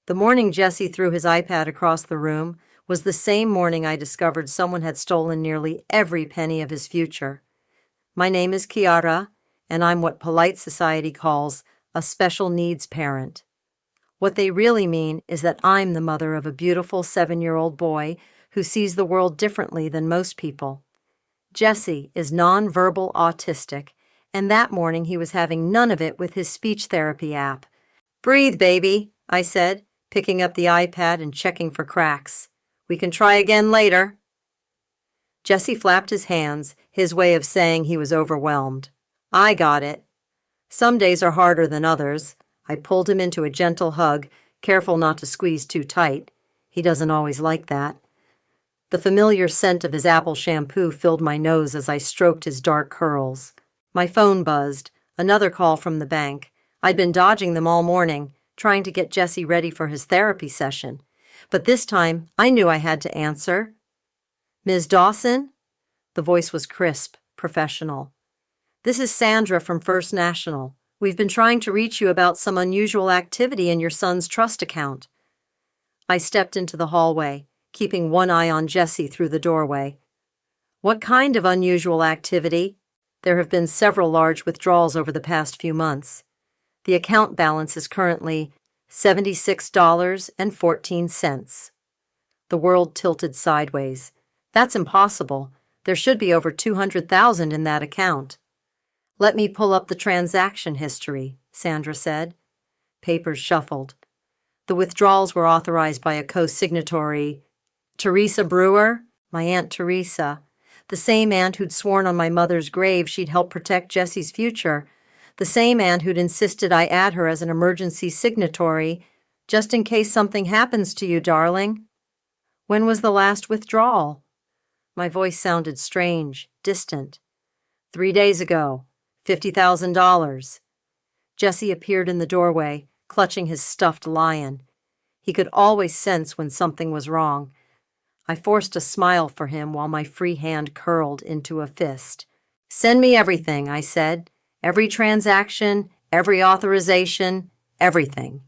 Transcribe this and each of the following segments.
The morning Jesse threw his iPad across the room was the same morning I discovered someone had stolen nearly every penny of his future. My name is Kiara, and I'm what polite society calls a special needs parent. What they really mean is that I'm the mother of a beautiful 7-year-old boy who sees the world differently than most people. Jesse is nonverbal autistic, and that morning he was having none of it with his speech therapy app. "Breathe, baby," I said, picking up the iPad and checking for cracks. "We can try again later." Jesse flapped his hands, his way of saying he was overwhelmed. "I got it. Some days are harder than others." I pulled him into a gentle hug, careful not to squeeze too tight. He doesn't always like that. The familiar scent of his apple shampoo filled my nose as I stroked his dark curls. My phone buzzed. Another call from the bank. I'd been dodging them all morning, trying to get Jesse ready for his therapy session. But this time, I knew I had to answer. "Ms. Dawson?" The voice was crisp, professional. "This is Sandra from First National. We've been trying to reach you about some unusual activity in your son's trust account." I stepped into the hallway, keeping one eye on Jesse through the doorway. "What kind of unusual activity?" There have been several large withdrawals over the past few months. The account balance is currently $76.14. The world tilted sideways. "That's impossible. There should be over $200,000 in that account." "Let me pull up the transaction history," Sandra said. Papers shuffled. The withdrawals were authorized by a co-signatory, Teresa Brewer, my Aunt Teresa, the same aunt who'd sworn on my mother's grave she'd help protect Jesse's future, the same aunt who'd insisted I add her as an emergency signatory, just in case something happens to you, darling. "When was the last withdrawal?" My voice sounded strange, distant. 3 days ago. $50,000. Jesse appeared in the doorway, clutching his stuffed lion. He could always sense when something was wrong. I forced a smile for him while my free hand curled into a fist. "Send me everything," I said. "Every transaction, every authorization, everything."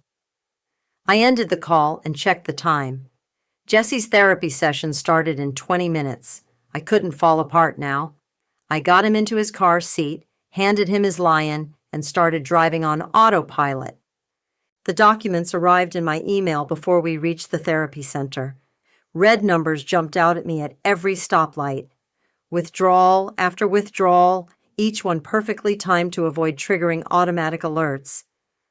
I ended the call and checked the time. Jesse's therapy session started in 20 minutes. I couldn't fall apart now. I got him into his car seat, handed him his lion, and started driving on autopilot. The documents arrived in my email before we reached the therapy center. Red numbers jumped out at me at every stoplight. Withdrawal after withdrawal, each one perfectly timed to avoid triggering automatic alerts.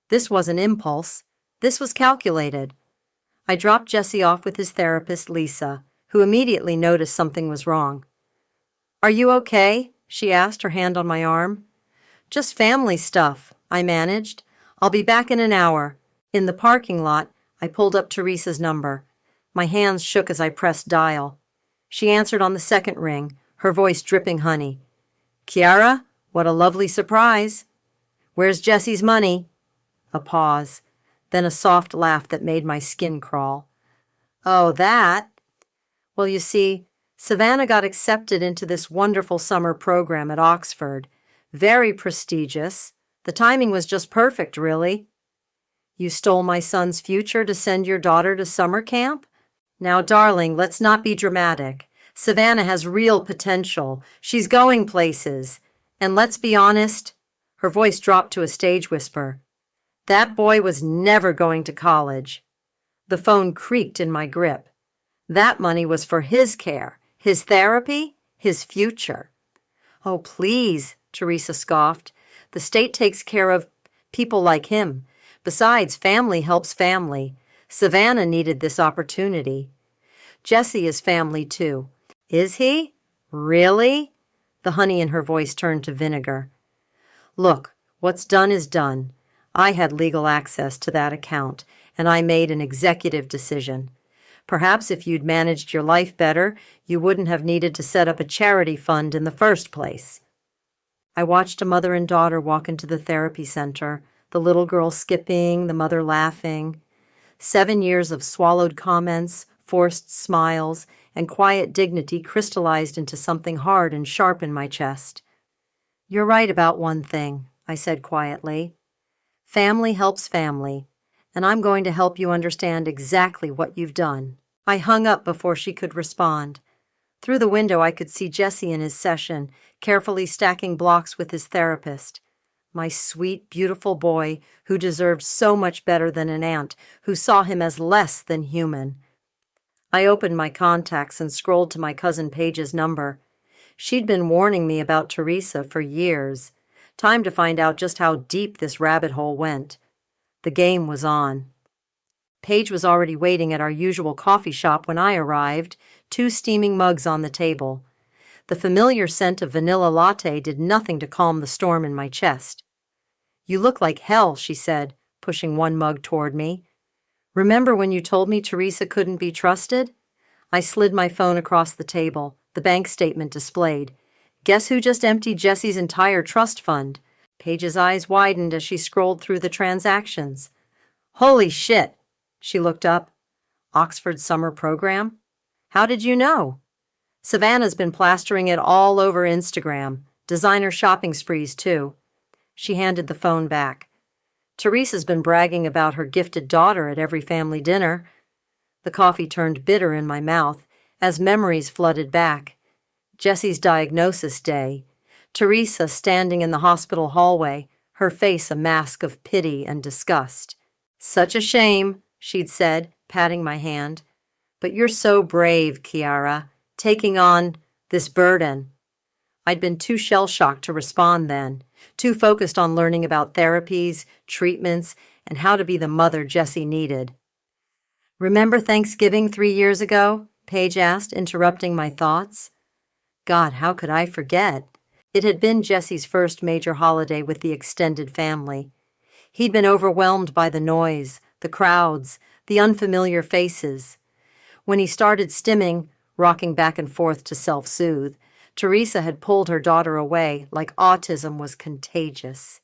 This wasn't impulse. This was calculated. I dropped Jesse off with his therapist, Lisa, who immediately noticed something was wrong. "Are you okay?" she asked, her hand on my arm. "Just family stuff," I managed. "I'll be back in an hour." In the parking lot, I pulled up Teresa's number. My hands shook as I pressed dial. She answered on the second ring, her voice dripping honey. "Kiara, what a lovely surprise. Where's Jesse's money?" A pause, then a soft laugh that made my skin crawl. "Oh, that? Well, you see, Savannah got accepted into this wonderful summer program at Oxford. Very prestigious. The timing was just perfect, really." "You stole my son's future to send your daughter to summer camp? Now, darling, let's not be dramatic. Savannah has real potential. She's going places. And let's be honest," her voice dropped to a stage whisper, "that boy was never going to college." The phone creaked in my grip. That money was for his care, his therapy, his future. "Oh, please," Teresa scoffed. "The state takes care of people like him. Besides, family helps family. Savannah needed this opportunity." "Jesse is family, too." "Is he? Really?" The honey in her voice turned to vinegar. "Look, what's done is done. I had legal access to that account, and I made an executive decision. Perhaps if you'd managed your life better, you wouldn't have needed to set up a charity fund in the first place." I watched a mother and daughter walk into the therapy center, the little girl skipping, the mother laughing. 7 years of swallowed comments, forced smiles, and quiet dignity crystallized into something hard and sharp in my chest. "You're right about one thing," I said quietly. "Family helps family, and I'm going to help you understand exactly what you've done." I hung up before she could respond. Through the window, I could see Jesse in his session, carefully stacking blocks with his therapist. My sweet, beautiful boy, who deserved so much better than an aunt who saw him as less than human. I opened my contacts and scrolled to my cousin Paige's number. She'd been warning me about Teresa for years. Time to find out just how deep this rabbit hole went. The game was on. Paige was already waiting at our usual coffee shop when I arrived, 2 steaming mugs on the table. The familiar scent of vanilla latte did nothing to calm the storm in my chest. "You look like hell," she said, pushing one mug toward me. "Remember when you told me Teresa couldn't be trusted?" I slid my phone across the table, the bank statement displayed. Guess who just emptied Jesse's entire trust fund? Paige's eyes widened as she scrolled through the transactions. "Holy shit!" She looked up. "Oxford summer program? How did you know?" "Savannah's been plastering it all over Instagram. Designer shopping sprees, too." She handed the phone back. "Teresa's been bragging about her gifted daughter at every family dinner." The coffee turned bitter in my mouth as memories flooded back. Jesse's diagnosis day. Teresa standing in the hospital hallway, her face a mask of pity and disgust. "Such a shame," she'd said, patting my hand. "But you're so brave, Kiara, taking on this burden." I'd been too shell-shocked to respond then, too focused on learning about therapies, treatments, and how to be the mother Jesse needed. "Remember Thanksgiving 3 years ago?" Paige asked, interrupting my thoughts. God, how could I forget? It had been Jesse's first major holiday with the extended family. He'd been overwhelmed by the noise, the crowds, the unfamiliar faces. When he started stimming, rocking back and forth to self-soothe, Teresa had pulled her daughter away like autism was contagious.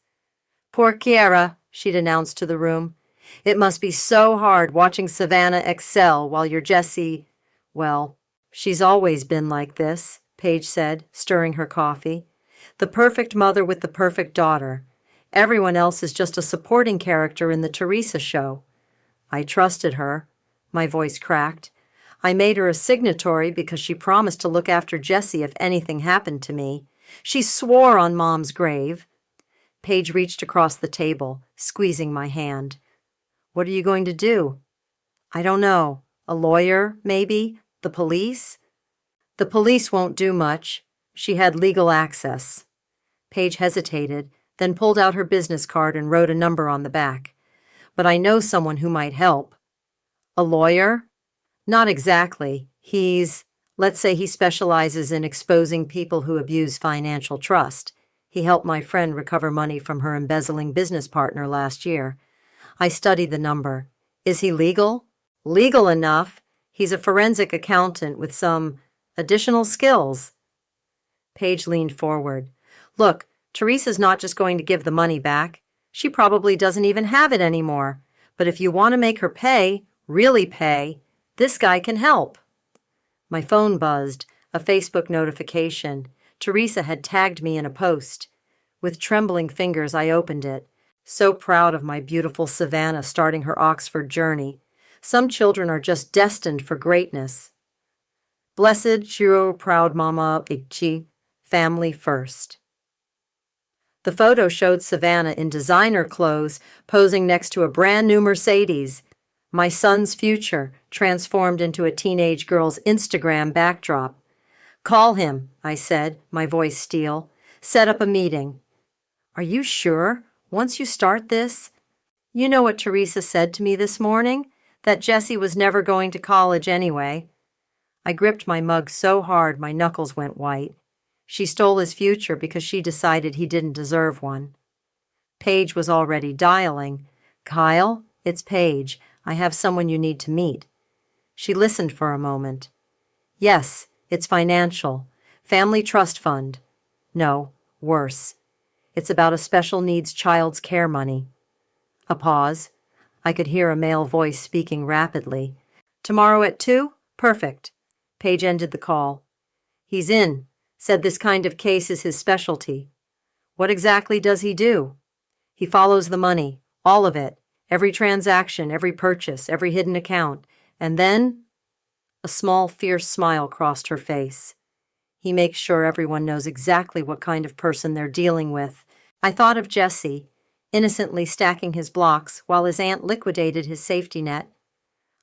"Poor Kiara," she'd announced to the room. "It must be so hard watching Savannah excel while your Jessie, well, she's always been like this," Paige said, stirring her coffee. "The perfect mother with the perfect daughter. Everyone else is just a supporting character in the Teresa show." I trusted her. My voice cracked. I made her a signatory because she promised to look after Jessie if anything happened to me. She swore on Mom's grave. Paige reached across the table, squeezing my hand. "What are you going to do?" "I don't know. A lawyer, maybe? The police?" "The police won't do much." She had legal access. Paige hesitated, then pulled out her business card and wrote a number on the back. "But I know someone who might help." "A lawyer?" "Not exactly. Let's say he specializes in exposing people who abuse financial trust. He helped my friend recover money from her embezzling business partner last year." I studied the number. "Is he legal?" "Legal enough. He's a forensic accountant with some additional skills." Paige leaned forward. "Look, Teresa's not just going to give the money back. She probably doesn't even have it anymore. But if you want to make her pay, really pay, this guy can help." My phone buzzed, a Facebook notification. Teresa had tagged me in a post. With trembling fingers, I opened it. So proud of my beautiful Savannah starting her Oxford journey. Some children are just destined for greatness. "Blessed, Shiro, proud mama, Ichi, family first." The photo showed Savannah in designer clothes, posing next to a brand new Mercedes. My son's future, transformed into a teenage girl's Instagram backdrop. "Call him," I said, my voice steel. "Set up a meeting." "Are you sure? Once you start this?" "You know what Teresa said to me this morning? That Jessie was never going to college anyway." I gripped my mug so hard my knuckles went white. She stole his future because she decided he didn't deserve one. Paige was already dialing. "Kyle, it's Paige. I have someone you need to meet." She listened for a moment. "Yes, it's financial. Family trust fund. No, worse. It's about a special needs child's care money." A pause. I could hear a male voice speaking rapidly. "Tomorrow at 2? Perfect." Paige ended the call. "He's in. Said this kind of case is his specialty." "What exactly does he do?" "He follows the money, all of it, Every transaction, every purchase, every hidden account. And then a small, fierce smile crossed her face. He makes sure everyone knows exactly what kind of person they're dealing with. I thought of Jesse, innocently stacking his blocks while his aunt liquidated his safety net.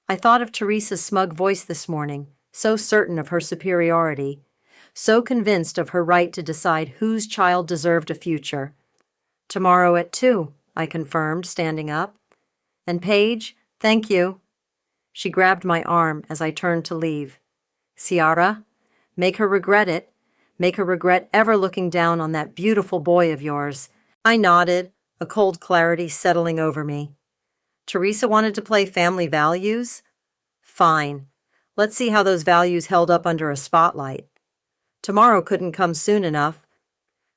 I thought of Teresa's smug voice this morning, so certain of her superiority, so convinced of her right to decide whose child deserved a future. Tomorrow at 2, I confirmed, standing up. And Paige, thank you. She grabbed my arm as I turned to leave. Ciara, make her regret it. Make her regret ever looking down on that beautiful boy of yours. I nodded, a cold clarity settling over me. Teresa wanted to play family values? Fine. Let's see how those values held up under a spotlight. Tomorrow couldn't come soon enough.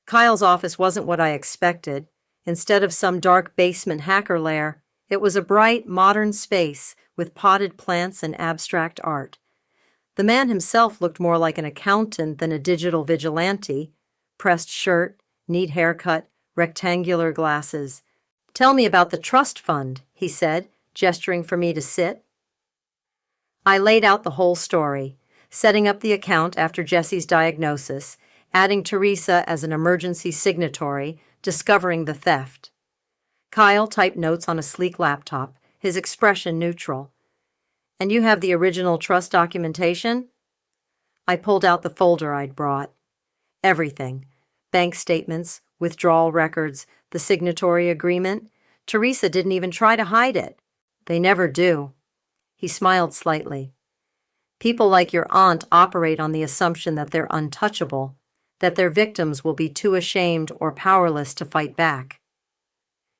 Kyle's office wasn't what I expected. Instead of some dark basement hacker lair, it was a bright, modern space with potted plants and abstract art. The man himself looked more like an accountant than a digital vigilante. Pressed shirt, neat haircut, rectangular glasses. Tell me about the trust fund, he said, gesturing for me to sit. I laid out the whole story, setting up the account after Jesse's diagnosis, adding Teresa as an emergency signatory, discovering the theft. Kyle typed notes on a sleek laptop, his expression neutral. And you have the original trust documentation? I pulled out the folder I'd brought. Everything. Bank statements, withdrawal records, the signatory agreement. Teresa didn't even try to hide it. They never do. He smiled slightly. People like your aunt operate on the assumption that they're untouchable, that their victims will be too ashamed or powerless to fight back.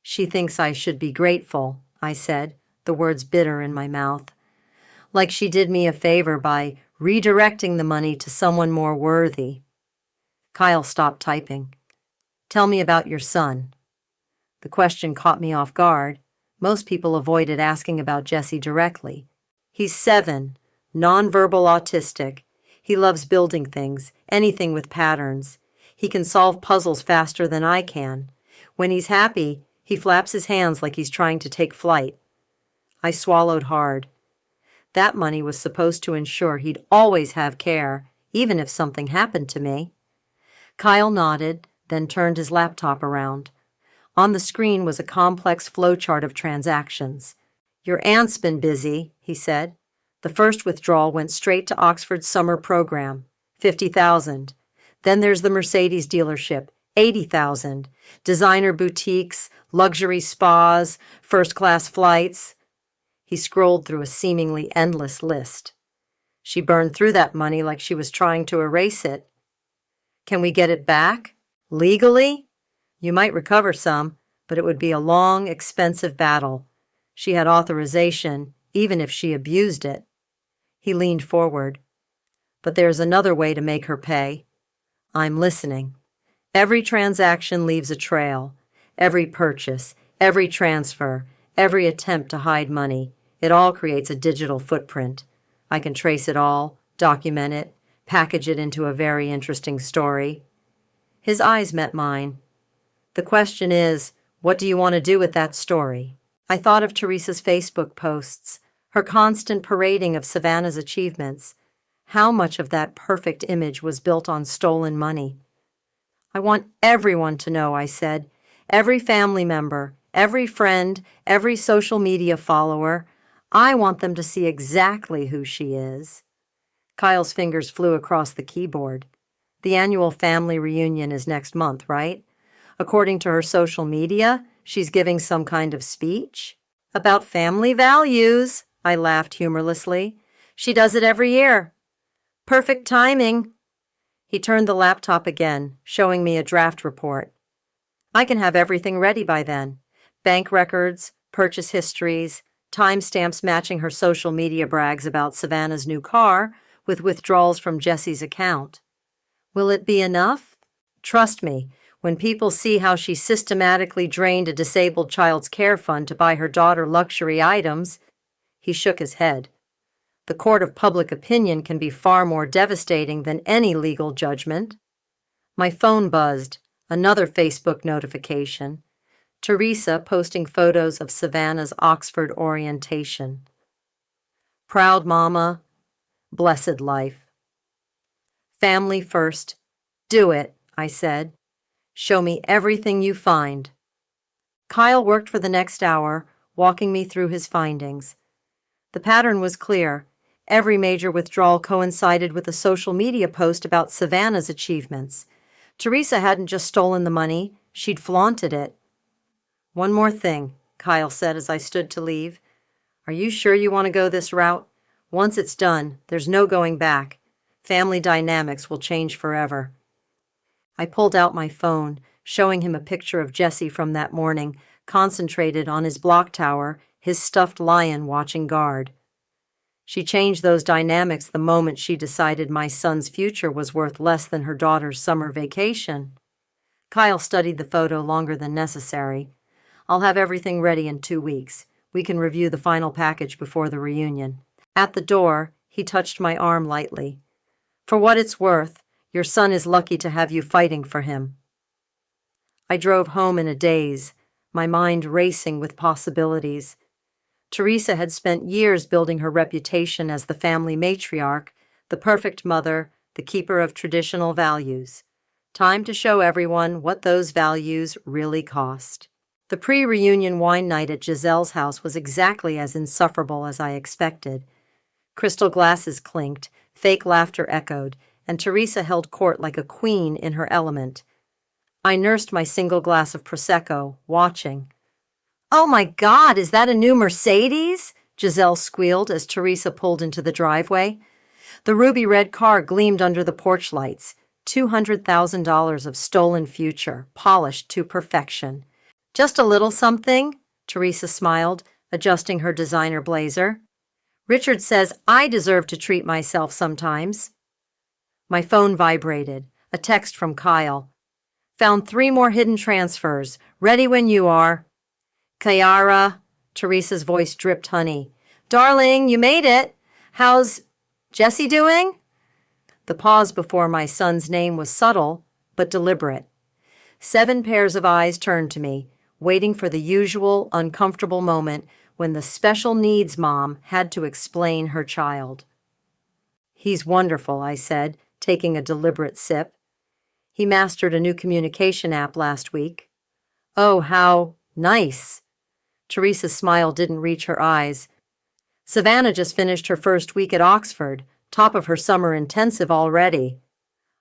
She thinks I should be grateful, I said, the words bitter in my mouth. Like she did me a favor by redirecting the money to someone more worthy. Kyle stopped typing. Tell me about your son. The question caught me off guard. Most people avoided asking about Jesse directly. He's 7, nonverbal autistic. He loves building things, anything with patterns. He can solve puzzles faster than I can. When he's happy, he flaps his hands like he's trying to take flight. I swallowed hard. That money was supposed to ensure he'd always have care, even if something happened to me. Kyle nodded, then turned his laptop around. On the screen was a complex flowchart of transactions. Your aunt's been busy, he said. The first withdrawal went straight to Oxford's summer program, $50,000. Then there's the Mercedes dealership, $80,000. Designer boutiques, luxury spas, first-class flights. He scrolled through a seemingly endless list. She burned through that money like she was trying to erase it. Can we get it back? Legally? You might recover some, but it would be a long, expensive battle. She had authorization, even if she abused it. He leaned forward. But there's another way to make her pay. I'm listening. Every transaction leaves a trail. Every purchase, every transfer, every attempt to hide money. It all creates a digital footprint. I can trace it all, document it, package it into a very interesting story. His eyes met mine. The question is, what do you want to do with that story? I thought of Teresa's Facebook posts, her constant parading of Savannah's achievements. How much of that perfect image was built on stolen money? I want everyone to know, I said. Every family member, every friend, every social media follower. I want them to see exactly who she is. Kyle's fingers flew across the keyboard. The annual family reunion is next month, right? According to her social media, she's giving some kind of speech. About family values, I laughed humorlessly. She does it every year. Perfect timing. He turned the laptop again, showing me a draft report. I can have everything ready by then. Bank records, purchase histories, timestamps matching her social media brags about Savannah's new car with withdrawals from Jesse's account. Will it be enough? Trust me, when people see how she systematically drained a disabled child's care fund to buy her daughter luxury items, he shook his head. The court of public opinion can be far more devastating than any legal judgment. My phone buzzed, another Facebook notification. Teresa posting photos of Savannah's Oxford orientation. Proud mama, blessed life. Family first. Do it, I said. Show me everything you find. Kyle worked for the next hour, walking me through his findings. The pattern was clear. Every major withdrawal coincided with a social media post about Savannah's achievements. Teresa hadn't just stolen the money, she'd flaunted it. One more thing, Kyle said as I stood to leave. Are you sure you want to go this route? Once it's done, there's no going back. Family dynamics will change forever. I pulled out my phone, showing him a picture of Jesse from that morning, concentrated on his block tower, his stuffed lion watching guard. She changed those dynamics the moment she decided my son's future was worth less than her daughter's summer vacation. Kyle studied the photo longer than necessary. I'll have everything ready in 2 weeks. We can review the final package before the reunion. At the door, he touched my arm lightly. For what it's worth, your son is lucky to have you fighting for him. I drove home in a daze, my mind racing with possibilities. Teresa had spent years building her reputation as the family matriarch, the perfect mother, the keeper of traditional values. Time to show everyone what those values really cost. The pre-reunion wine night at Giselle's house was exactly as insufferable as I expected. Crystal glasses clinked, fake laughter echoed, and Teresa held court like a queen in her element. I nursed my single glass of Prosecco, watching. "Oh my God, is that a new Mercedes?" Giselle squealed as Teresa pulled into the driveway. The ruby-red car gleamed under the porch lights. $200,000 of stolen future, polished to perfection. "Just a little something?" Teresa smiled, adjusting her designer blazer. "Richard says I deserve to treat myself sometimes." My phone vibrated. A text from Kyle. "Found 3 more hidden transfers. Ready when you are." "Kiara," Teresa's voice dripped honey. "Darling, you made it. How's Jesse doing?" The pause before my son's name was subtle, but deliberate. 7 pairs of eyes turned to me, waiting for the usual uncomfortable moment when the special needs mom had to explain her child. "He's wonderful," I said, taking a deliberate sip. "He mastered a new communication app last week." "Oh, how nice." Teresa's smile didn't reach her eyes. "Savannah just finished her first week at Oxford, top of her summer intensive already."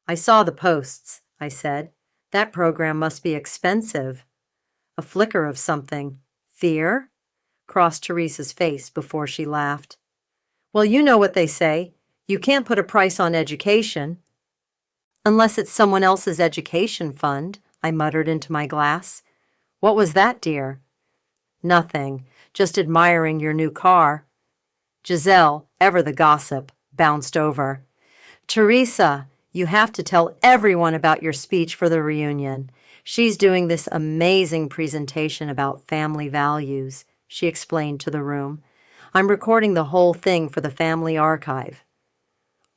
"I saw the posts," I said. "That program must be expensive." A flicker of something, fear, crossed Teresa's face before she laughed. "Well, you know what they say. You can't put a price on education." "Unless it's someone else's education fund," I muttered into my glass. "What was that, dear?" "Nothing. Just admiring your new car." Giselle, ever the gossip, bounced over. "Teresa, you have to tell everyone about your speech for the reunion. She's doing this amazing presentation about family values," she explained to the room. "I'm recording the whole thing for the family archive."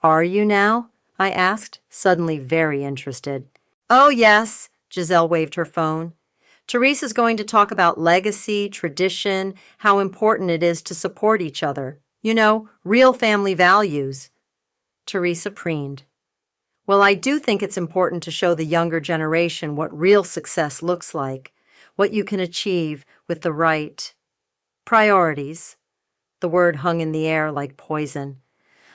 "Are you now?" I asked, suddenly very interested. "Oh, yes," Giselle waved her phone. "Teresa's going to talk about legacy, tradition, how important it is to support each other. You know, real family values." Teresa preened. "Well, I do think it's important to show the younger generation what real success looks like, what you can achieve with the right priorities." The word hung in the air like poison.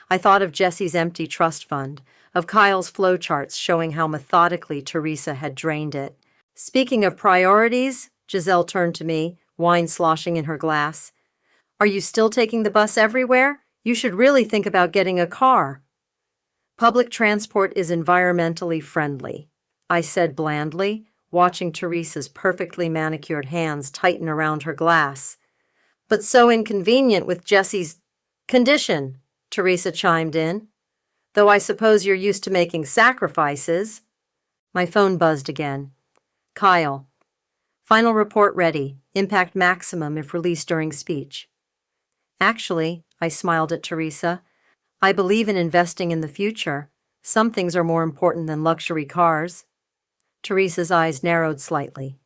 I thought of Jesse's empty trust fund, of Kyle's flowcharts showing how methodically Teresa had drained it. "Speaking of priorities," Giselle turned to me, wine sloshing in her glass. "Are you still taking the bus everywhere? You should really think about getting a car." "Public transport is environmentally friendly," I said blandly, watching Teresa's perfectly manicured hands tighten around her glass. "But so inconvenient with Jesse's condition," Teresa chimed in. "Though I suppose you're used to making sacrifices." My phone buzzed again. "Kyle. Final report ready. Impact maximum if released during speech." "Actually," I smiled at Teresa, "I believe in investing in the future. Some things are more important than luxury cars." Teresa's eyes narrowed slightly.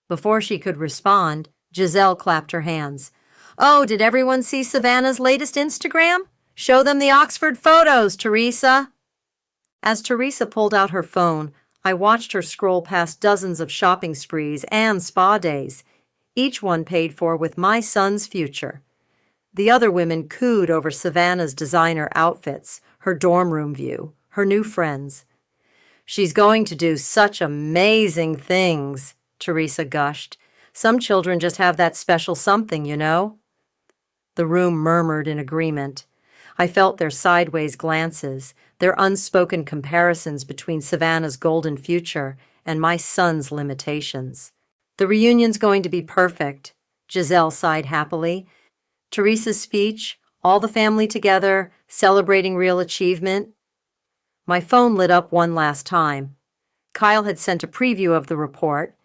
Before she could respond, Giselle clapped her hands. Oh, did everyone see Savannah's latest Instagram? Show them the Oxford photos, Teresa. As Teresa pulled out her phone, I watched her scroll past dozens of shopping sprees and spa days, each one paid for with my son's future. The other women cooed over Savannah's designer outfits, her dorm room view, her new friends. She's going to do such amazing things, Teresa gushed. Some children just have that special something, you know. The room murmured in agreement. I felt their sideways glances, their unspoken comparisons between Savannah's golden future and my son's limitations. The reunion's going to be perfect, Giselle sighed happily. Teresa's speech, all the family together, celebrating real achievement. My phone lit up one last time. Kyle had sent a preview of the report.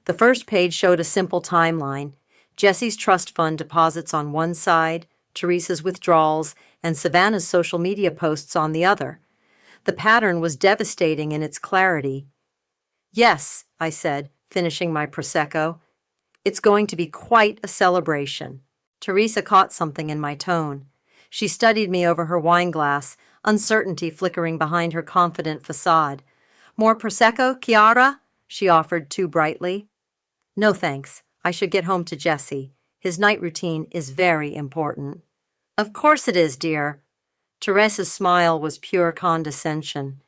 The first page showed a simple timeline. Jesse's trust fund deposits on one side, Teresa's withdrawals, and Savannah's social media posts on the other. The pattern was devastating in its clarity. Yes, I said, finishing my Prosecco. It's going to be quite a celebration. Teresa caught something in my tone. She studied me over her wine glass, uncertainty flickering behind her confident facade. More Prosecco, Chiara? She offered too brightly. No thanks. I should get home to Jesse. His night routine is very important. Of course it is, dear. Teresa's smile was pure condescension.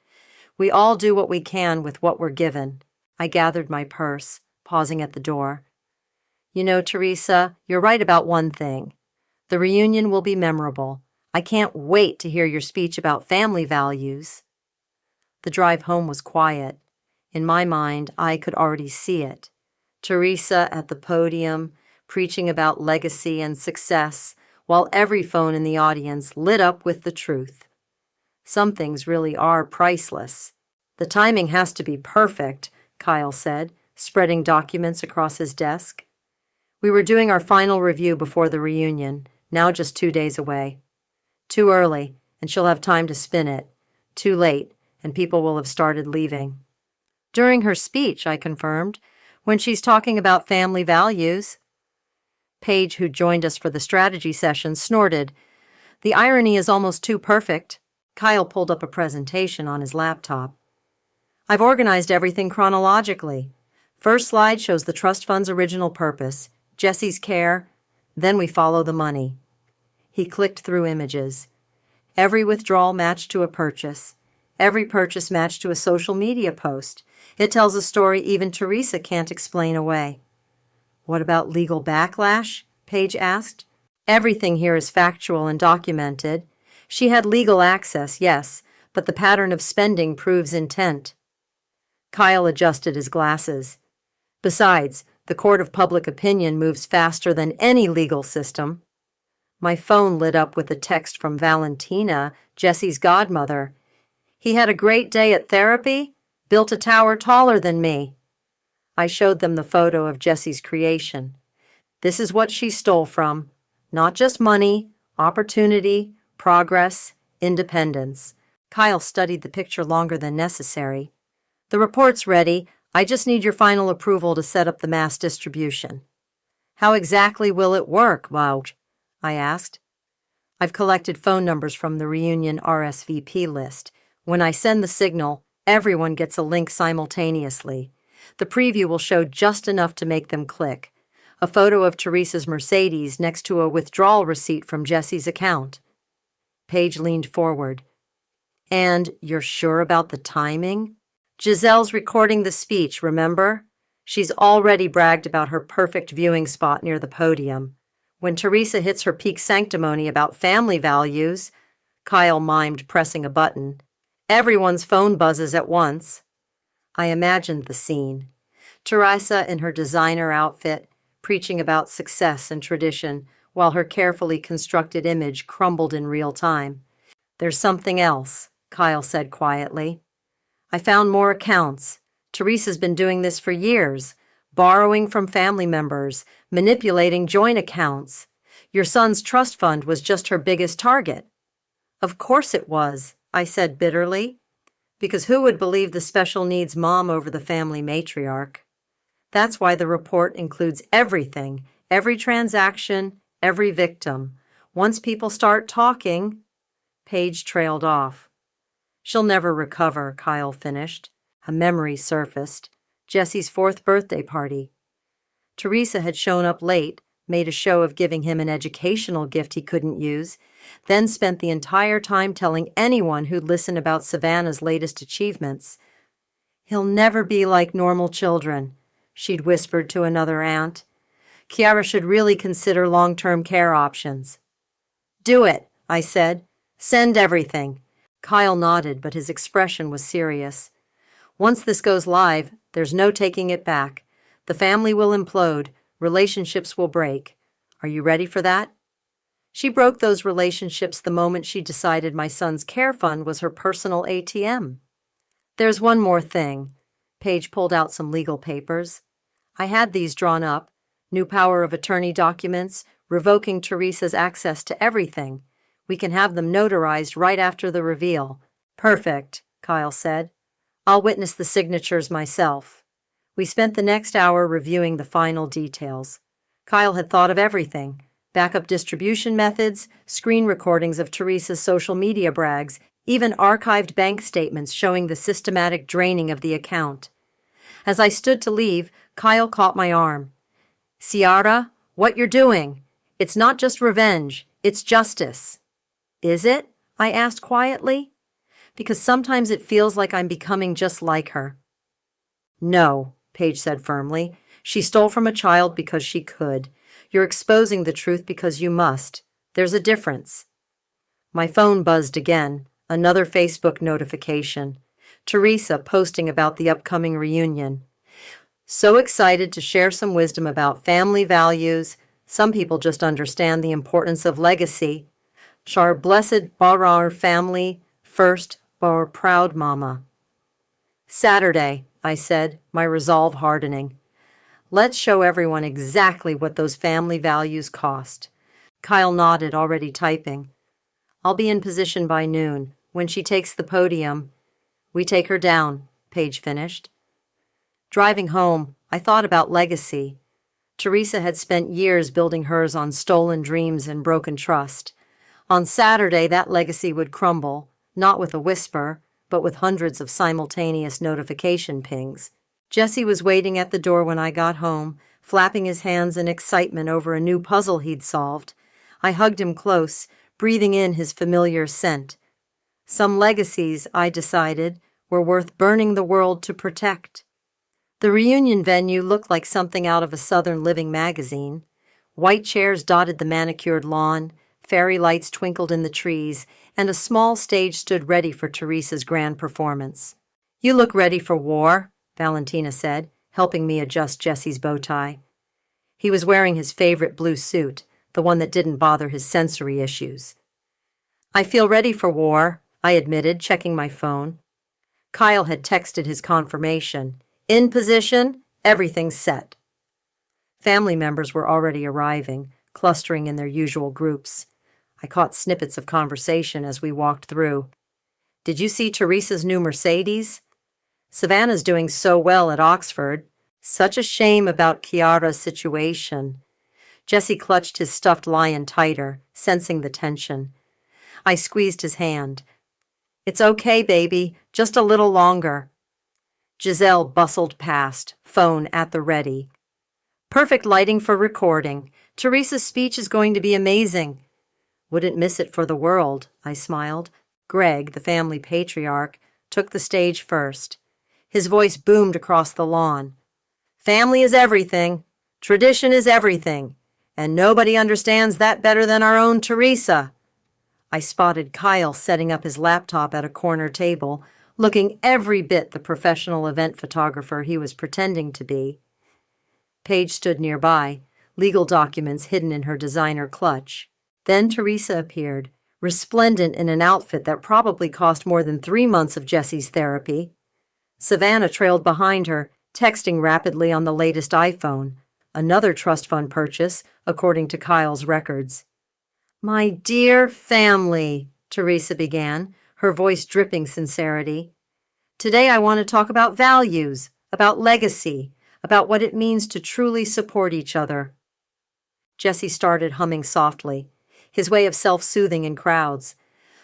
We all do what we can with what we're given. I gathered my purse, pausing at the door. You know, Teresa, you're right about one thing. The reunion will be memorable. I can't wait to hear your speech about family values. The drive home was quiet. In my mind, I could already see it. Teresa at the podium, preaching about legacy and success, while every phone in the audience lit up with the truth. Some things really are priceless. The timing has to be perfect, Kyle said, spreading documents across his desk. We were doing our final review before the reunion, now just 2 days away. Too early, and she'll have time to spin it. Too late, and people will have started leaving. During her speech, I confirmed, when she's talking about family values. Paige, who joined us for the strategy session, snorted. The irony is almost too perfect. Kyle pulled up a presentation on his laptop. I've organized everything chronologically. First slide shows the trust fund's original purpose, Jesse's care, then we follow the money. He clicked through images. Every withdrawal matched to a purchase. Every purchase matched to a social media post. It tells a story even Teresa can't explain away. What about legal backlash? Paige asked. Everything here is factual and documented. She had legal access, yes, but the pattern of spending proves intent. Kyle adjusted his glasses. Besides, the court of public opinion moves faster than any legal system. My phone lit up with a text from Valentina, Jesse's godmother. He had a great day at therapy, built a tower taller than me. I showed them the photo of Jesse's creation. This is what she stole from. Not just money, opportunity, progress, independence. Kyle studied the picture longer than necessary. The report's ready. I just need your final approval to set up the mass distribution. How exactly will it work, Wouch? I asked. I've collected phone numbers from the reunion RSVP list. When I send the signal, everyone gets a link simultaneously. The preview will show just enough to make them click. A photo of Teresa's Mercedes next to a withdrawal receipt from Jesse's account. Paige leaned forward. And you're sure about the timing? Giselle's recording the speech, remember? She's already bragged about her perfect viewing spot near the podium. When Teresa hits her peak sanctimony about family values, Kyle mimed pressing a button. Everyone's phone buzzes at once. I imagined the scene. Teresa in her designer outfit, preaching about success and tradition, while her carefully constructed image crumbled in real time. There's something else, Kyle said quietly. I found more accounts. Teresa's been doing this for years, borrowing from family members, manipulating joint accounts. Your son's trust fund was just her biggest target. Of course it was, I said bitterly, because who would believe the special needs mom over the family matriarch? That's why the report includes everything, every transaction, every victim. Once people start talking, Paige trailed off. She'll never recover, Kyle finished. A memory surfaced. Jesse's 4th birthday party. Teresa had shown up late, made a show of giving him an educational gift he couldn't use, then spent the entire time telling anyone who'd listen about Savannah's latest achievements. He'll never be like normal children, she'd whispered to another aunt. Kiara should really consider long-term care options. Do it, I said. Send everything. Kyle nodded, but his expression was serious. Once this goes live, there's no taking it back. The family will implode. Relationships will break. Are you ready for that? She broke those relationships the moment she decided my son's care fund was her personal ATM. There's one more thing. Paige pulled out some legal papers. I had these drawn up. New power of attorney documents, revoking Teresa's access to everything. We can have them notarized right after the reveal. Perfect, Kyle said. I'll witness the signatures myself. We spent the next hour reviewing the final details. Kyle had thought of everything. Backup distribution methods, screen recordings of Teresa's social media brags, even archived bank statements showing the systematic draining of the account. As I stood to leave, Kyle caught my arm. Ciara, what you're doing? It's not just revenge, it's justice. Is it? I asked quietly. Because sometimes it feels like I'm becoming just like her. No, Paige said firmly. She stole from a child because she could. You're exposing the truth because you must. There's a difference. My phone buzzed again. Another Facebook notification. Teresa posting about the upcoming reunion. So excited to share some wisdom about family values. Some people just understand the importance of legacy. Char blessed Barar family, first Bar proud mama. Saturday, I said, my resolve hardening. Let's show everyone exactly what those family values cost. Kyle nodded, already typing. I'll be in position by noon. When she takes the podium, we take her down, Paige finished. Driving home, I thought about legacy. Teresa had spent years building hers on stolen dreams and broken trust. On Saturday, that legacy would crumble, not with a whisper, but with hundreds of simultaneous notification pings. Jesse was waiting at the door when I got home, flapping his hands in excitement over a new puzzle he'd solved. I hugged him close, breathing in his familiar scent. Some legacies, I decided, were worth burning the world to protect. The reunion venue looked like something out of a Southern Living magazine. White chairs dotted the manicured lawn, fairy lights twinkled in the trees, and a small stage stood ready for Teresa's grand performance. You look ready for war, Valentina said, helping me adjust Jesse's bow tie. He was wearing his favorite blue suit, the one that didn't bother his sensory issues. I feel ready for war, I admitted, checking my phone. Kyle had texted his confirmation. In position, everything's set. Family members were already arriving, clustering in their usual groups. I caught snippets of conversation as we walked through. Did you see Teresa's new Mercedes? Savannah's doing so well at Oxford. Such a shame about Kiara's situation. Jesse clutched his stuffed lion tighter, sensing the tension. I squeezed his hand. It's okay, baby, just a little longer. Giselle bustled past, phone at the ready. Perfect lighting for recording. Teresa's speech is going to be amazing. Wouldn't miss it for the world, I smiled. Greg, the family patriarch, took the stage first. His voice boomed across the lawn. Family is everything. Tradition is everything. And nobody understands that better than our own Teresa. I spotted Kyle setting up his laptop at a corner table, looking every bit the professional event photographer he was pretending to be. Paige stood nearby, legal documents hidden in her designer clutch. Then Teresa appeared, resplendent in an outfit that probably cost more than 3 months of Jesse's therapy. Savannah trailed behind her, texting rapidly on the latest iPhone, another trust fund purchase, according to Kyle's records. My dear family, Teresa began, her voice dripping sincerity. Today I want to talk about values, about legacy, about what it means to truly support each other. Jesse started humming softly, his way of self-soothing in crowds.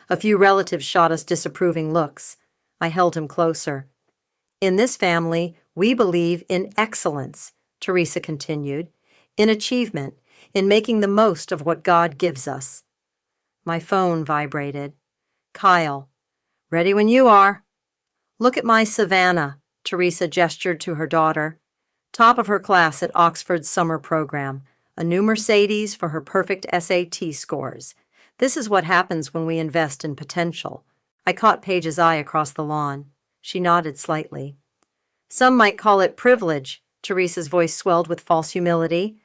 A few relatives shot us disapproving looks. I held him closer. In this family, we believe in excellence, Teresa continued, in achievement, in making the most of what God gives us. My phone vibrated. Kyle, ready when you are. Look at my Savannah, Teresa gestured to her daughter. Top of her class at Oxford's summer program, a new Mercedes for her perfect SAT scores. This is what happens when we invest in potential. I caught Paige's eye across the lawn. She nodded slightly. Some might call it privilege, Teresa's voice swelled with false humility.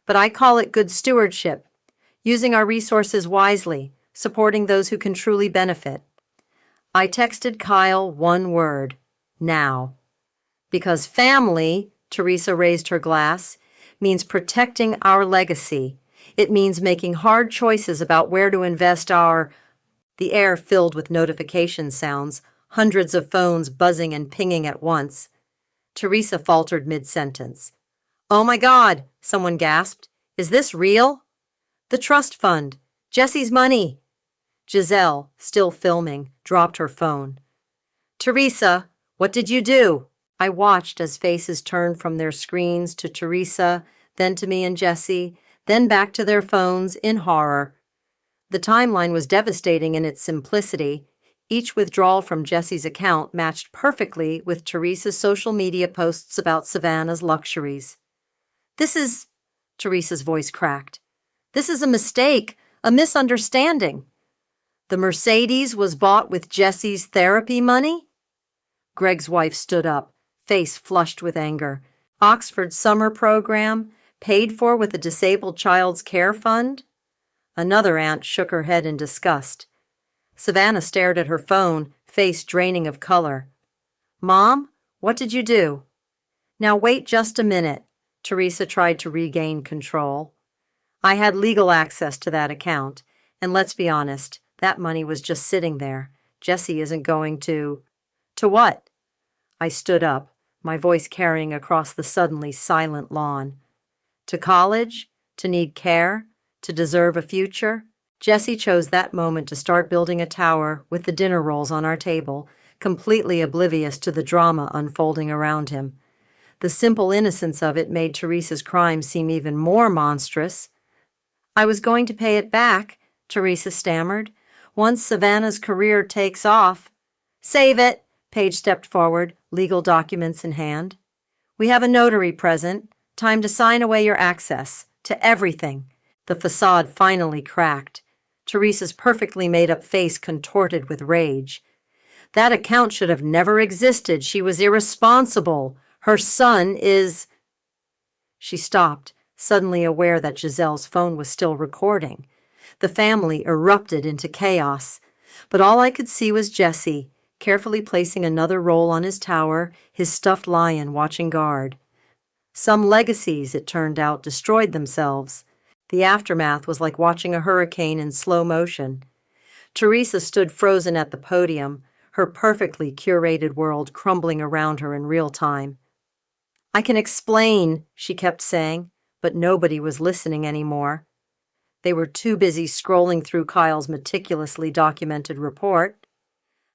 But I call it good stewardship, using our resources wisely, supporting those who can truly benefit. I texted Kyle one word, now. Because family, Teresa raised her glass, means protecting our legacy. It means making hard choices about where to invest our... The air filled with notification sounds, hundreds of phones buzzing and pinging at once. Teresa faltered mid-sentence. Oh my God, someone gasped. Is this real? The trust fund. Jesse's money. Giselle, still filming, dropped her phone. Teresa, what did you do? I watched as faces turned from their screens to Teresa, then to me and Jesse, then back to their phones in horror. The timeline was devastating in its simplicity. Each withdrawal from Jesse's account matched perfectly with Teresa's social media posts about Savannah's luxuries. This is... Teresa's voice cracked. This is a mistake, a misunderstanding. The Mercedes was bought with Jesse's therapy money? Greg's wife stood up, face flushed with anger. Oxford summer program, paid for with a disabled child's care fund? Another aunt shook her head in disgust. Savannah stared at her phone, face draining of color. Mom, what did you do? Now wait just a minute. Teresa tried to regain control. I had legal access to that account, and let's be honest, that money was just sitting there. Jesse isn't going to... To what? I stood up, my voice carrying across the suddenly silent lawn. To college? To need care? To deserve a future? Jesse chose that moment to start building a tower with the dinner rolls on our table, completely oblivious to the drama unfolding around him. The simple innocence of it made Teresa's crime seem even more monstrous. I was going to pay it back, Teresa stammered. Once Savannah's career takes off. Save it, Paige stepped forward, legal documents in hand. We have a notary present. Time to sign away your access to everything. The facade finally cracked. Teresa's perfectly made-up face contorted with rage. That account should have never existed. She was irresponsible. Her son is... She stopped, suddenly aware that Giselle's phone was still recording. The family erupted into chaos. But all I could see was Jesse, carefully placing another roll on his tower, his stuffed lion watching guard. Some legacies, it turned out, destroyed themselves. The aftermath was like watching a hurricane in slow motion. Teresa stood frozen at the podium, her perfectly curated world crumbling around her in real time. I can explain, she kept saying, but nobody was listening anymore. They were too busy scrolling through Kyle's meticulously documented report.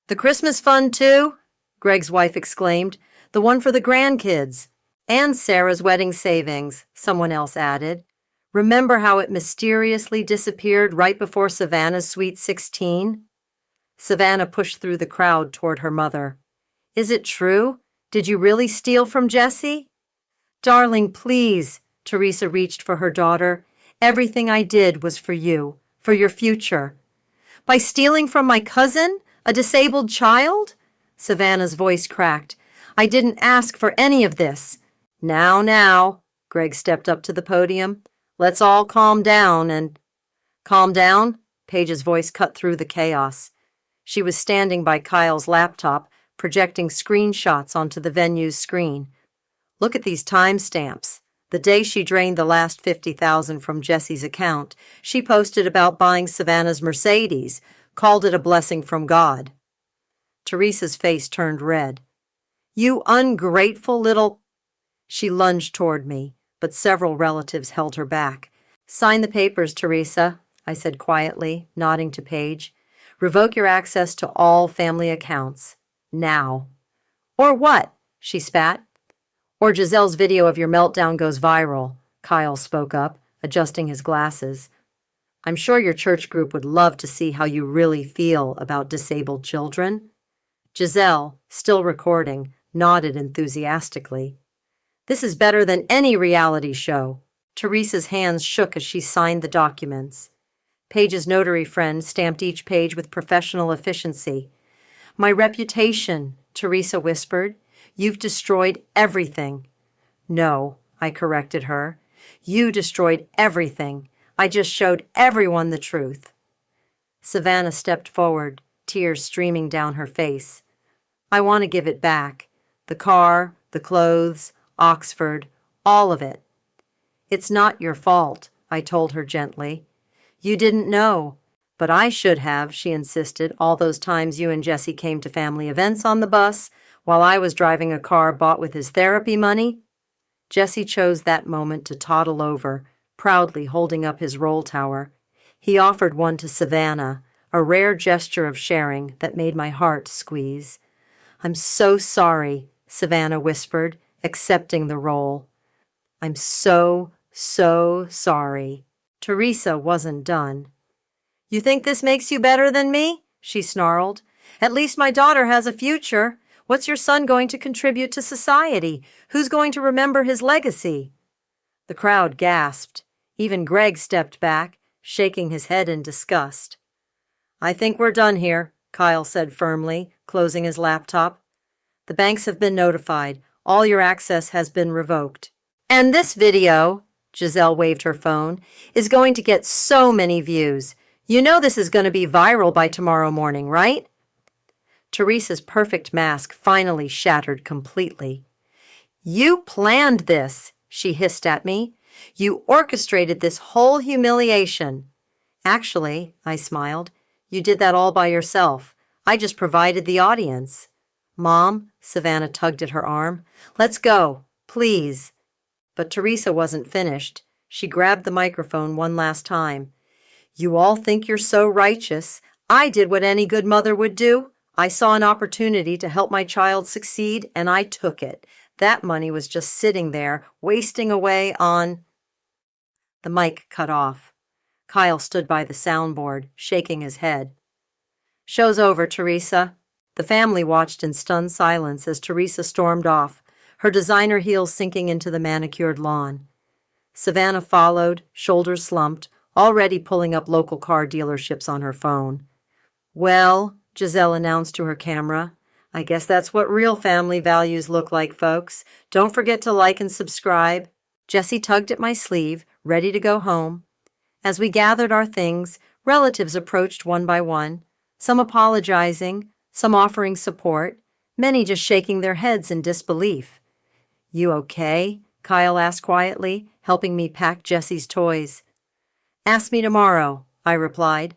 The Christmas fund, too? Greg's wife exclaimed. The one for the grandkids. And Sarah's wedding savings, someone else added. Remember how it mysteriously disappeared right before Savannah's Sweet 16? Savannah pushed through the crowd toward her mother. Is it true? Did you really steal from Jesse? Darling, please, Teresa reached for her daughter. Everything I did was for you, for your future. By stealing from my cousin, a disabled child? Savannah's voice cracked. I didn't ask for any of this. Now, Greg stepped up to the podium. Let's all calm down and... Calm down? Paige's voice cut through the chaos. She was standing by Kyle's laptop, projecting screenshots onto the venue's screen. Look at these timestamps. The day she drained the last $50,000 from Jesse's account, she posted about buying Savannah's Mercedes, called it a blessing from God. Teresa's face turned red. You ungrateful little... She lunged toward me, but several relatives held her back. "Sign the papers, Teresa," I said quietly, nodding to Paige. "Revoke your access to all family accounts. Now." "Or what?" she spat. "Or Giselle's video of your meltdown goes viral," Kyle spoke up, adjusting his glasses. "I'm sure your church group would love to see how you really feel about disabled children." Giselle, still recording, nodded enthusiastically. "This is better than any reality show." Teresa's hands shook as she signed the documents. Paige's notary friend stamped each page with professional efficiency. "My reputation," Teresa whispered. "You've destroyed everything." "No," I corrected her. "You destroyed everything. I just showed everyone the truth." Savannah stepped forward, tears streaming down her face. "I want to give it back. The car, the clothes, Oxford, all of it." "It's not your fault," I told her gently. "You didn't know." "But I should have," she insisted, "all those times you and Jesse came to family events on the bus, while I was driving a car bought with his therapy money." Jesse chose that moment to toddle over, proudly holding up his roll tower. He offered one to Savannah, a rare gesture of sharing that made my heart squeeze. "I'm so sorry," Savannah whispered, accepting the roll. "I'm so sorry." Teresa wasn't done. "You think this makes you better than me?" she snarled. "At least my daughter has a future. What's your son going to contribute to society? Who's going to remember his legacy?" The crowd gasped. Even Greg stepped back, shaking his head in disgust. "I think we're done here," Kyle said firmly, closing his laptop. "The banks have been notified. All your access has been revoked. And this video," Giselle waved her phone, "is going to get so many views. You know this is going to be viral by tomorrow morning, right?" Teresa's perfect mask finally shattered completely. "You planned this," she hissed at me. "You orchestrated this whole humiliation." "Actually," I smiled, "you did that all by yourself. I just provided the audience." "Mom," Savannah tugged at her arm, "let's go, please." But Teresa wasn't finished. She grabbed the microphone one last time. "You all think you're so righteous. I did what any good mother would do. I saw an opportunity to help my child succeed, and I took it. That money was just sitting there, wasting away on—" The mic cut off. Kyle stood by the soundboard, shaking his head. "Show's over, Teresa." The family watched in stunned silence as Teresa stormed off, her designer heels sinking into the manicured lawn. Savannah followed, shoulders slumped, already pulling up local car dealerships on her phone. "Well," Giselle announced to her camera, "I guess that's what real family values look like, folks. Don't forget to like and subscribe." Jesse tugged at my sleeve, ready to go home. As we gathered our things, relatives approached one by one, some apologizing, some offering support, many just shaking their heads in disbelief. "You okay?" Kyle asked quietly, helping me pack Jesse's toys. "Ask me tomorrow," I replied.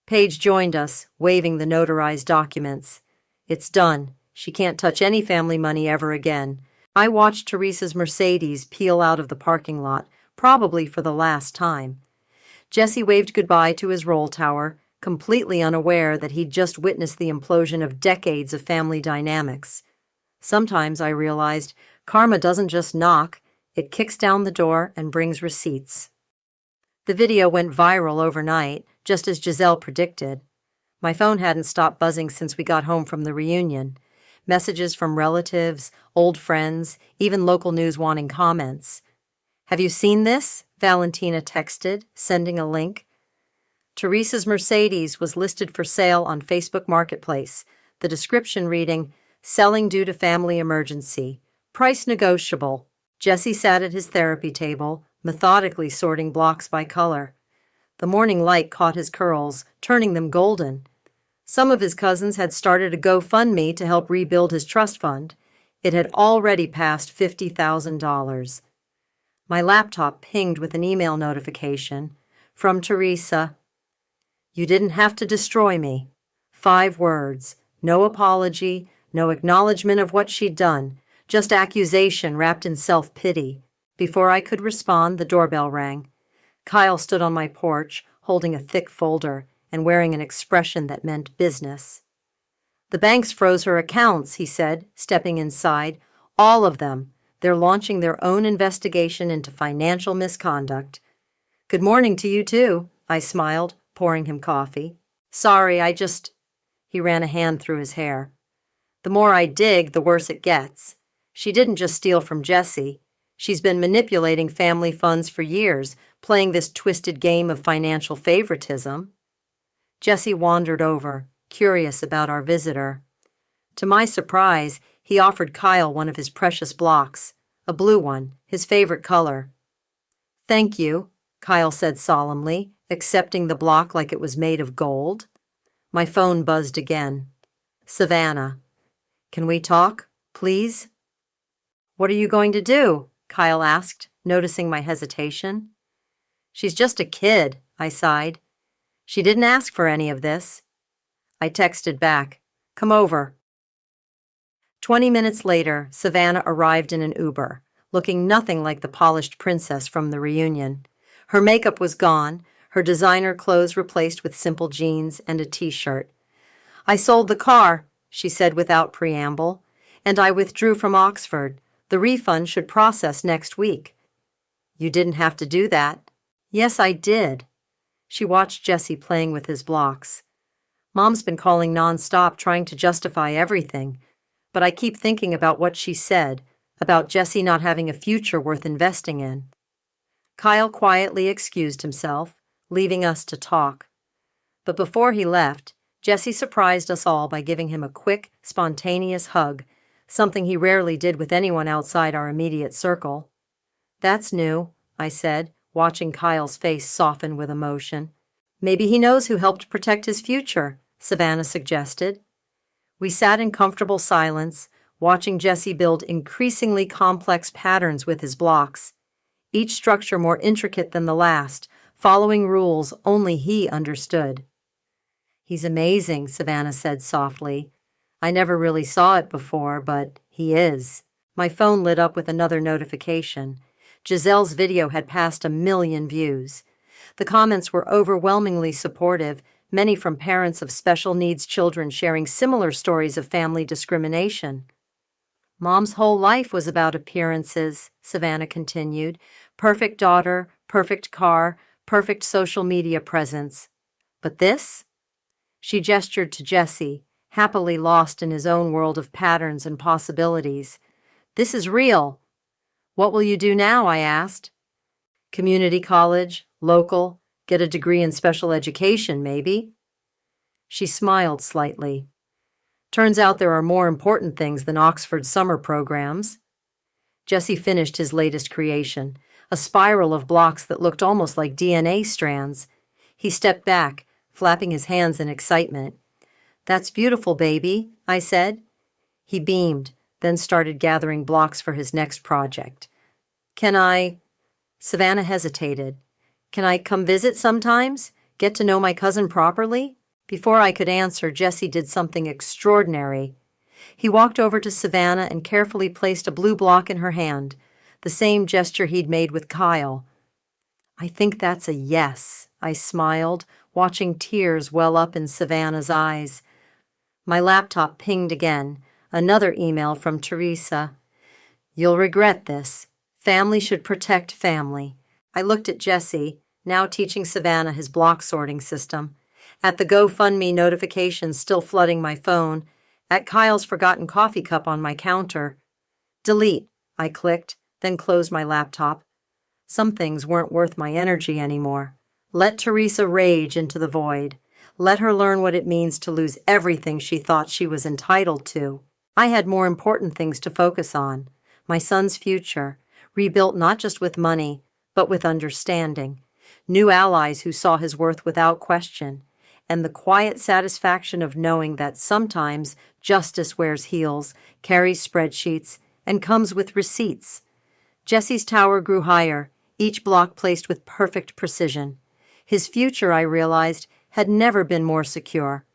Paige joined us, waving the notarized documents. "It's done. She can't touch any family money ever again." I watched Teresa's Mercedes peel out of the parking lot, probably for the last time. Jesse waved goodbye to his roll tower, completely unaware that he'd just witnessed the implosion of decades of family dynamics. Sometimes, I realized, karma doesn't just knock, it kicks down the door and brings receipts. The video went viral overnight, just as Giselle predicted. My phone hadn't stopped buzzing since we got home from the reunion. Messages from relatives, old friends, even local news wanting comments. "Have you seen this?" Valentina texted, sending a link. Teresa's Mercedes was listed for sale on Facebook Marketplace, the description reading, "Selling due to family emergency. Price negotiable." Jesse sat at his therapy table, methodically sorting blocks by color. The morning light caught his curls, turning them golden. Some of his cousins had started a GoFundMe to help rebuild his trust fund. It had already passed $50,000. My laptop pinged with an email notification from Teresa. "You didn't have to destroy me." 5 words, no apology, no acknowledgement of what she'd done, Just accusation wrapped in self-pity. Before I could respond, the doorbell rang. Kyle stood on my porch, holding a thick folder and wearing an expression that meant business. "The banks froze her accounts," he said, stepping inside. "All of them. They're launching their own investigation into financial misconduct." "Good morning to you, too," I smiled, pouring him coffee. "Sorry, He ran a hand through his hair. "The more I dig, the worse it gets. She didn't just steal from Jesse. She's been manipulating family funds for years, playing this twisted game of financial favoritism." Jesse wandered over, curious about our visitor. To my surprise, he offered Kyle one of his precious blocks, a blue one, his favorite color. "Thank you," Kyle said solemnly, accepting the block like it was made of gold. My phone buzzed again. "Savannah. Can we talk, please?" "What are you going to do?" Kyle asked, noticing my hesitation. "She's just a kid," I sighed. "She didn't ask for any of this." I texted back, "Come over." 20 minutes later, Savannah arrived in an Uber, looking nothing like the polished princess from the reunion. Her makeup was gone, her designer clothes replaced with simple jeans and a t-shirt. "I sold the car," she said without preamble, "and I withdrew from Oxford. The refund should process next week." "You didn't have to do that." "Yes, I did." She watched Jesse playing with his blocks. "Mom's been calling nonstop, trying to justify everything, but I keep thinking about what she said, about Jesse not having a future worth investing in." Kyle quietly excused himself, leaving us to talk. But before he left, Jesse surprised us all by giving him a quick, spontaneous hug, something he rarely did with anyone outside our immediate circle. "That's new," I said, watching Kyle's face soften with emotion. "Maybe he knows who helped protect his future," Savannah suggested. We sat in comfortable silence, watching Jesse build increasingly complex patterns with his blocks, each structure more intricate than the last, following rules only he understood. "He's amazing," Savannah said softly. "I never really saw it before, but he is." My phone lit up with another notification. Giselle's video had passed 1 million views. The comments were overwhelmingly supportive, many from parents of special needs children sharing similar stories of family discrimination. "Mom's whole life was about appearances," Savannah continued. "Perfect daughter, perfect car, perfect social media presence. But this?" She gestured to Jesse, happily lost in his own world of patterns and possibilities. "This is real." "What will you do now?" I asked. "Community college, local, get a degree in special education, maybe." She smiled slightly. "Turns out there are more important things than Oxford summer programs." Jesse finished his latest creation, a spiral of blocks that looked almost like DNA strands. He stepped back, flapping his hands in excitement. "That's beautiful, baby," I said. He beamed, then started gathering blocks for his next project. "Can I—" Savannah hesitated. "Can I come visit sometimes? Get to know my cousin properly?" Before I could answer, Jesse did something extraordinary. He walked over to Savannah and carefully placed a blue block in her hand, the same gesture he'd made with Kyle. "I think that's a yes," I smiled, watching tears well up in Savannah's eyes. My laptop pinged again, another email from Teresa. "You'll regret this. Family should protect family." I looked at Jesse, now teaching Savannah his block sorting system, at the GoFundMe notifications still flooding my phone, at Kyle's forgotten coffee cup on my counter. "Delete," I clicked, then closed my laptop. Some things weren't worth my energy anymore. Let Teresa rage into the void. Let her learn what it means to lose everything she thought she was entitled to. I had more important things to focus on. My son's future, rebuilt not just with money, but with understanding. New allies who saw his worth without question. And the quiet satisfaction of knowing that sometimes justice wears heels, carries spreadsheets, and comes with receipts. Jesse's tower grew higher, each block placed with perfect precision. His future, I realized, had never been more secure.